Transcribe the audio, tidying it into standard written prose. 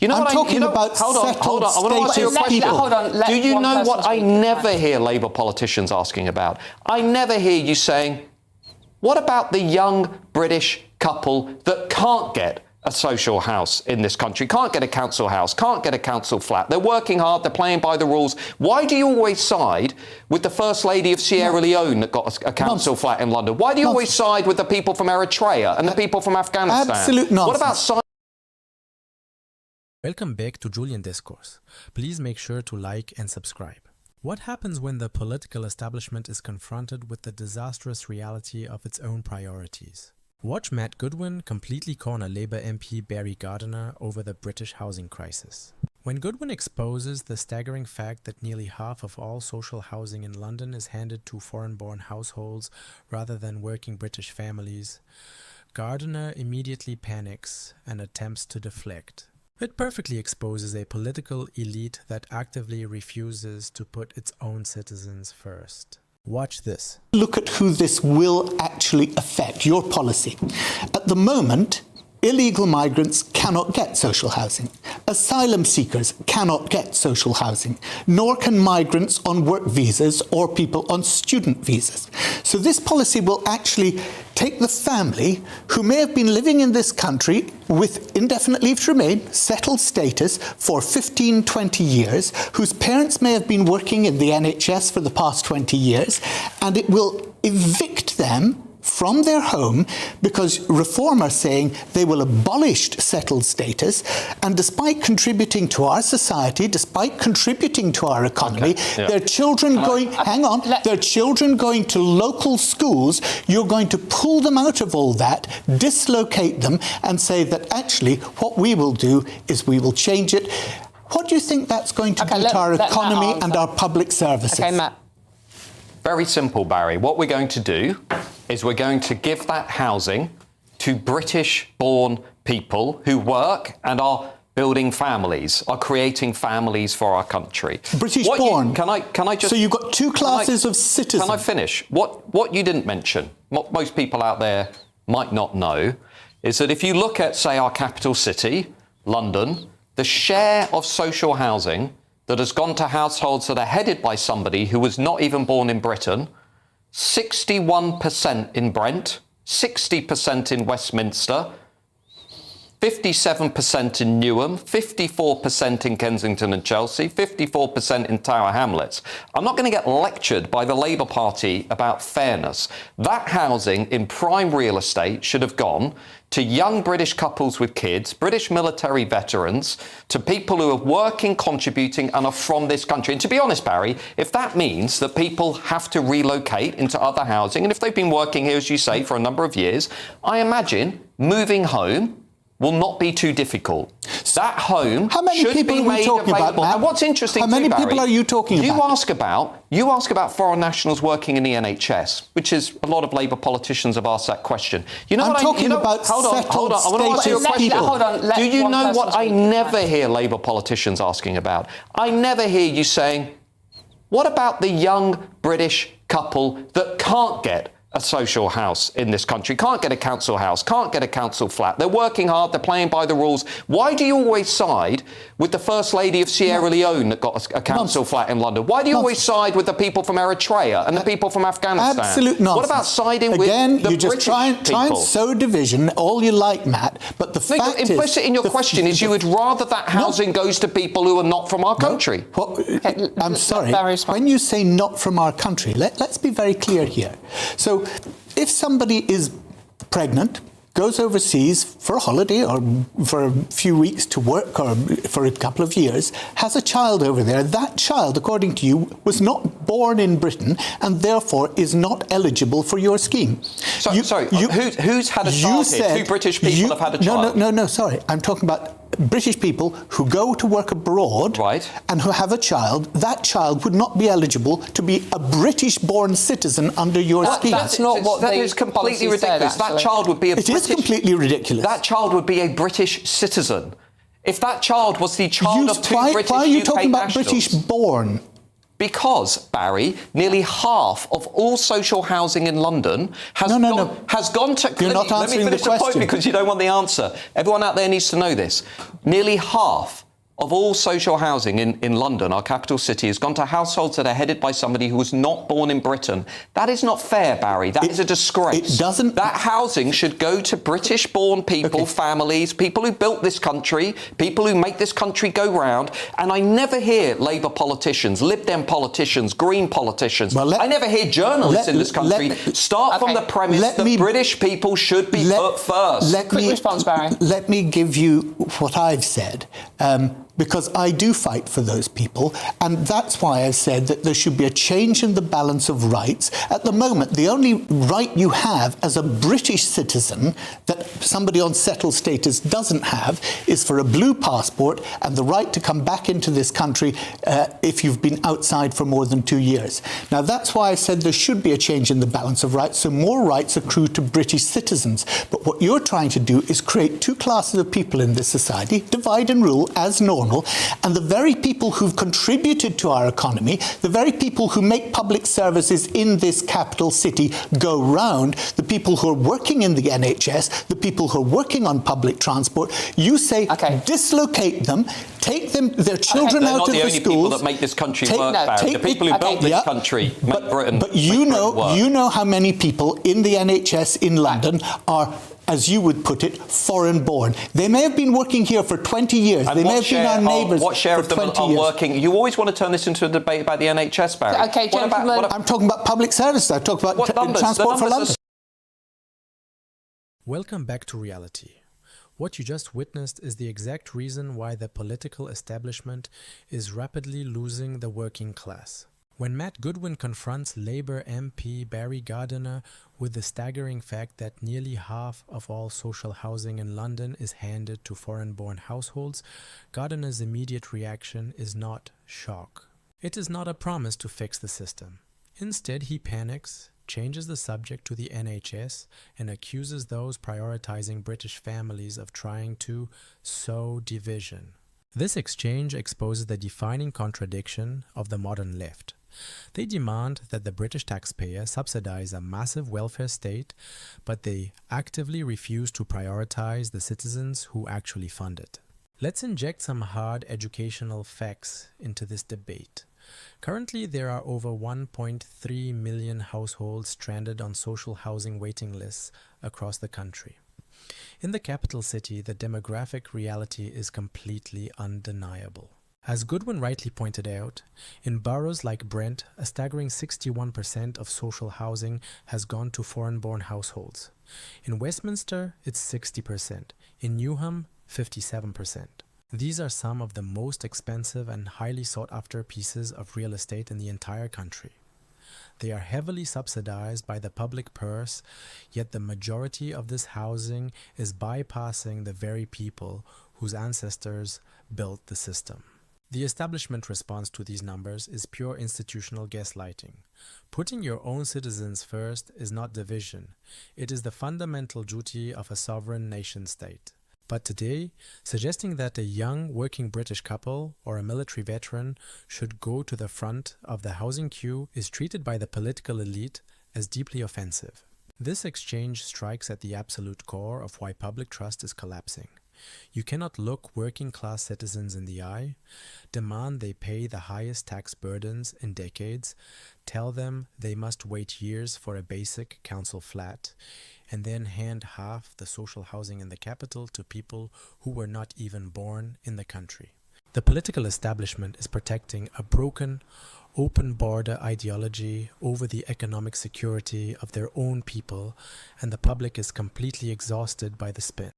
You know I'm what talking about hold on. I want to ask you a question. Do you know what I never hear Labour politicians asking about? I never hear you saying, what about the young British couple that can't get a social house in this country, can't get a council house, can't get a council flat? They're working hard, they're playing by the rules. Why do you always side with the First Lady of Sierra Leone that got a council flat in London? Why do you always side with the people from Eritrea and the people from Afghanistan? Absolute nonsense. What about side? Welcome back to Julian Discourse. Please make sure to like and subscribe. What happens when the political establishment is confronted with the disastrous reality of its own priorities? Watch Matt Goodwin completely corner Labour MP Barry Gardiner over the British housing crisis. When Goodwin exposes the staggering fact that nearly half of all social housing in London is handed to foreign-born households rather than working British families, Gardiner immediately panics and attempts to deflect. It perfectly exposes a political elite that actively refuses to put its own citizens first. Watch this. Look at who this will actually affect, your policy. At the moment, illegal migrants cannot get social housing. Asylum seekers cannot get social housing, nor can migrants on work visas or people on student visas. So this policy will actually take the family who may have been living in this country with indefinite leave to remain, settled status for 15, 20 years, whose parents may have been working in the NHS for the past 20 years, and it will evict them from their home because Reform are saying they will abolish settled status, and despite contributing to our society, despite contributing to our economy, their children their children going to local schools, you're going to pull them out of all that, dislocate them, and say that actually what we will do is we will change it. What do you think that's going to do to our economy and our public services? Okay, Matt. Very simple, Barry. What we're going to do is we're going to give that housing to British-born people who work and are building families, are creating families for our country. British-born? Can I just... So you've got two classes of citizens. Can I finish? What you didn't mention, what most people out there might not know, is that if you look at, say, our capital city, London, the share of social housing that has gone to households that are headed by somebody who was not even born in Britain, 61% in Brent, 60% in Westminster, 57% in Newham, 54% in Kensington and Chelsea, 54% in Tower Hamlets. I'm not going to get lectured by the Labour Party about fairness. That housing in prime real estate should have gone to young British couples with kids, British military veterans, to people who are working, contributing and are from this country. And to be honest, Barry, if that means that people have to relocate into other housing, and if they've been working here, as you say, for a number of years, I imagine moving home will not be too difficult. That home should be made available. And what's interesting, how many people are you talking about? You ask about foreign nationals working in the NHS, which is a lot of Labour politicians have asked that question. You know I'm what talking about hold on. I want to ask you a question. Do you know what I never hear Labour politicians asking about? I never hear you saying, what about the young British couple that can't get a social house in this country, can't get a council house, can't get a council flat? They're working hard, they're playing by the rules. Why do you always side with the First Lady of Sierra Leone that got a council flat in London? Why do you always side with the people from Eritrea and the people from Afghanistan? Absolute nonsense. What about siding with the you just British try and sow division all you like, Matt, but the fact is... Implicit in your question is you would rather that housing goes to people who are not from our country. I'm sorry, when you say not from our country, let's be very clear here. So if somebody is pregnant, goes overseas for a holiday or for a few weeks to work or for a couple of years, has a child over there, that child, according to you, was not born in Britain and therefore is not eligible for your scheme. Who's had a child here? Two British people have had a child. No, sorry. I'm talking about British people who go to work abroad and who have a child. That child would not be eligible to be a British-born citizen under your scheme. That's not what that is completely ridiculous. That child would be It is completely ridiculous. That child would be a British citizen. If that child was the child of two British why are you UK talking about nationals? British-born? Because, Barry, nearly half of all social housing in London has gone to... You're not answering the question. Let me finish the point because you don't want the answer. Everyone out there needs to know this. Nearly half of all social housing in London, our capital city, has gone to households that are headed by somebody who was not born in Britain. That is not fair, Barry. That is a disgrace. It doesn't... That housing should go to British-born people, families, people who built this country, people who make this country go round. And I never hear Labour politicians, Lib Dem politicians, Green politicians. I never hear journalists in this country start from the premise that British people should be put first. Quick response, Barry. Let me give you what I've said. Because I do fight for those people, and that's why I said that there should be a change in the balance of rights. At the moment, the only right you have as a British citizen that somebody on settled status doesn't have is for a blue passport and the right to come back into this country if you've been outside for more than 2 years. Now, that's why I said there should be a change in the balance of rights, so more rights accrue to British citizens. But what you're trying to do is create two classes of people in this society, divide and rule as normal. And the very people who've contributed to our economy, the very people who make public services in this capital city go round, the people who are working in the NHS, the people who are working on public transport, you say dislocate them, take them, their children out of the schools. They're not the only people that make this country work, Barry. The people who built this country make Britain work. But you know how many people in the NHS in London are, as you would put it, foreign-born. They may have been working here for 20 years. And they may have been our neighbours what share for of them 20 are years. working? You always want to turn this into a debate about the NHS, Barry. Okay, gentlemen. I'm talking about public services. I'm talking about transport for London. Welcome back to reality. What you just witnessed is the exact reason why the political establishment is rapidly losing the working class. When Matt Goodwin confronts Labour MP Barry Gardiner with the staggering fact that nearly half of all social housing in London is handed to foreign-born households, Gardiner's immediate reaction is not shock. It is not a promise to fix the system. Instead, he panics, changes the subject to the NHS, and accuses those prioritizing British families of trying to sow division. This exchange exposes the defining contradiction of the modern left. They demand that the British taxpayer subsidize a massive welfare state, but they actively refuse to prioritize the citizens who actually fund it. Let's inject some hard educational facts into this debate. Currently, there are over 1.3 million households stranded on social housing waiting lists across the country. In the capital city, the demographic reality is completely undeniable. As Goodwin rightly pointed out, in boroughs like Brent, a staggering 61% of social housing has gone to foreign-born households. In Westminster, it's 60%. In Newham, 57%. These are some of the most expensive and highly sought-after pieces of real estate in the entire country. They are heavily subsidized by the public purse, yet the majority of this housing is bypassing the very people whose ancestors built the system. The establishment response to these numbers is pure institutional gaslighting. Putting your own citizens first is not division. It is the fundamental duty of a sovereign nation-state. But today, suggesting that a young working British couple or a military veteran should go to the front of the housing queue is treated by the political elite as deeply offensive. This exchange strikes at the absolute core of why public trust is collapsing. You cannot look working-class citizens in the eye, demand they pay the highest tax burdens in decades, tell them they must wait years for a basic council flat, and then hand half the social housing in the capital to people who were not even born in the country. The political establishment is protecting a broken, open border ideology over the economic security of their own people, and the public is completely exhausted by the spin.